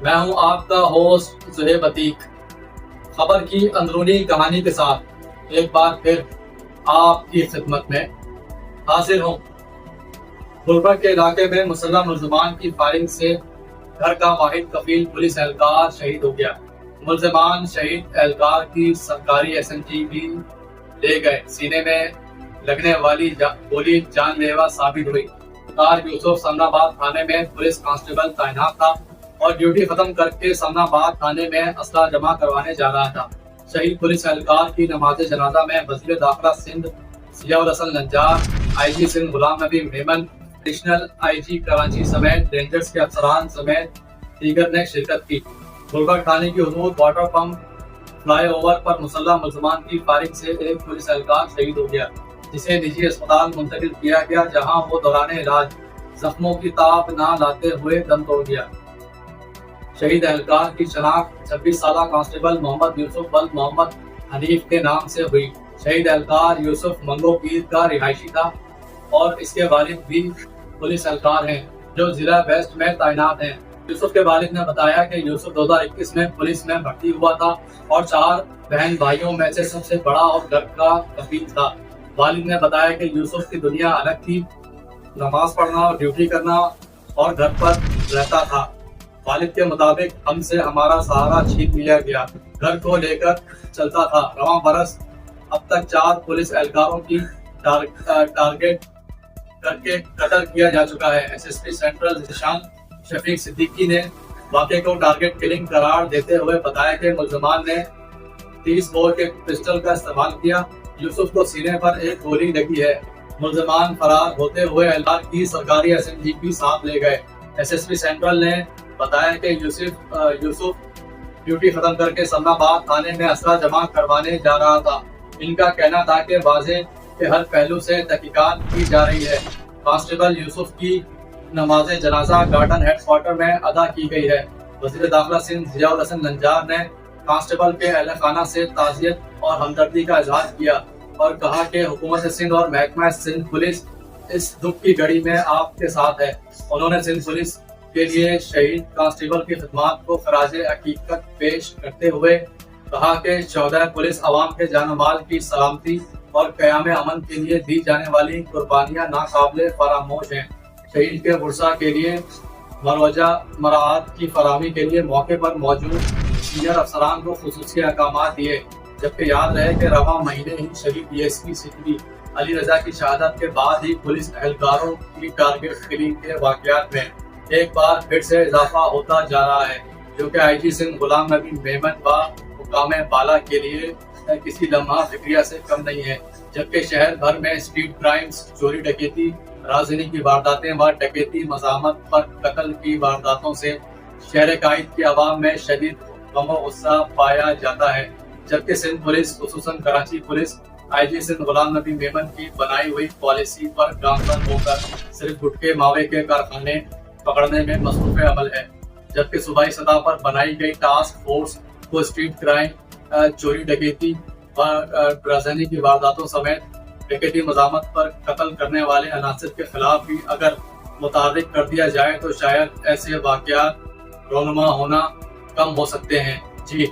मैं हूं आपका होस्ट ज़ुहैब अतीक। खबर की अंदरूनी कहानी के साथ एक बार फिर आपकी खिदमत में हाजिर हूं। गुलबर्ग के इलाके में मुसल्लह मुल्ज़िमान की फायरिंग से घर का वाहिद कफील पुलिस एहलकार शहीद हो गया। मुल्ज़िमान शहीद एहलकार की सरकारी SMG भी ले गए। सीने में लगने वाली गोली जानलेवा साबित हुई। कार यूसुफ समनाबाद थाने में पुलिस कांस्टेबल तैनात था और ड्यूटी खत्म करके समनाबाद थाने में असला जमा करवाने जा रहा था। शहीद पुलिस एहलकार की नमाज जनाजा में वज़ीर दाखिला Sindh Ziaul Hasan Nijjar, IG Sindh Ghulam Nabi Memon, additional IG Karachi समेत रेंजर्स के अफसरान समेत दीगर ने शिरकत की। गुलबर्ग थाने की हदूद वाटर पंप फ्लाईओवर पर मुसल्लह मुल्ज़िमान की फायरिंग से एक पुलिस एहलकार शहीद हो गया, जिसे निजी अस्पताल मुंतकिल किया गया, जहां वो दौरान इलाज जख्मों की ताब न लाते हुए दम तोड़ गया। शहीद एहलकार की शनाख्त 26 साल कांस्टेबल मोहम्मद यूसुफ बल मोहम्मद हनीफ के नाम से हुई। शहीद एहलकार यूसुफ मंगो पीर का रिहायशी था और इसके वालिद भी पुलिस एहलकार हैं जो जिला वेस्ट में तैनात हैं। यूसुफ के वालिद ने बताया कि यूसुफ 2021 में पुलिस में भर्ती हुआ था और 4 बहन भाइयों में से सबसे बड़ा और घर का कफील था। वालिद ने बताया कि यूसुफ की दुनिया अलग थी, नमाज पढ़ना और ड्यूटी करना और घर पर रहता था। वालिद के मुताबिक हमसे हमारा सहारा छीन लिया गया, घर को लेकर चलता था। रवां बरस अब तक 4 पुलिस एहलकारों की टारगेट करके कत्ल किया जा चुका है। SSP सेंट्रल निशान शफीक सिद्दीकी ने वाक़े को टारगेट किलिंग करार देते हुए बताया कि मुल्ज़िमान ने 30 बोर के पिस्टल का इस्तेमाल किया। यूसुफ को सीने पर एक गोली लगी है। मुल्ज़िमान फरार होते हुए एहलकार की सरकारी SMG भी साथ ले गए। SSP सेंट्रल ने बताया कि यूसुफ ड्यूटी खत्म करके समनाबाद थाने में असला जमा करवाने जा रहा था। इनका कहना था कि वाज़े के हर पहलू से तहकीकात की जा रही है। कांस्टेबल यूसुफ की नमाज जनाजा गार्डन हेडक्वार्टर में अदा की गई है। वज़ीर दाखिला सिंध ज़ियाउल हसन नज्जार ने कांस्टेबल के अहल खाना से ताज़ियत और हमदर्दी का इजहार किया और कहा कि हुकूमत सिंध और महकमा सिंध पुलिस इस दुख की घड़ी में आपके साथ है। उन्होंने सिंध पुलिस के लिए शहीद कांस्टेबल की खिदमत को खराजे हकीकत पेश करते हुए कहा कि 14 पुलिस अवाम के जान माल की सलामती और क़याम अमन के लिए दी जाने वाली कुर्बानियाँ नाकाबिले फरामोश हैं। शहीद के वर्सा के लिए मरवजा मराहत की फराहमी के लिए मौके पर मौजूद सीनियर अफसरान को खुसूसी अहकामात दिए। जबकि याद रहे कि रवां महीने ही शहीद DSP सिटी अली रजा की शहादत के बाद ही पुलिस एहलकारों की टारगेट किलिंग के वाक़यात में एक बार फिर से इजाफा होता जा रहा है, जो कि IG सिंध गुलाम नबी मेमन व हुकाम बाला के लिए किसी लम्हा फिक्रिया से कम नहीं है। जबकि शहर भर में स्ट्रीट क्राइम्स, चोरी डकैती, राजनी की वारदातें व डकैती, मज़ामत पर कत्ल की वारदातों से शहर कायद की आवाम में शदीद गम और गुस्सा पाया जाता है। जबकि सिंध पुलिस खुसूसन कराची पुलिस IG सिंध गुलाम नबी मेमन की बनाई हुई पॉलिसी पर गामजन होकर सिर्फ गुटके मावे के कारखाने पकड़ने में मसरूफ़ अमल है। जबकि सूबाई सतह पर बनाई गई टास्क फोर्स को स्ट्रीट क्राइम, चोरी डकैती व राजनी की वारदातों समेत डकैती, मज़ामत पर कत्ल करने वाले अनासर के खिलाफ भी अगर मुतहर्रिक कर दिया जाए तो शायद ऐसे वाक़यात रोनुमा होना कम हो सकते हैं। जी।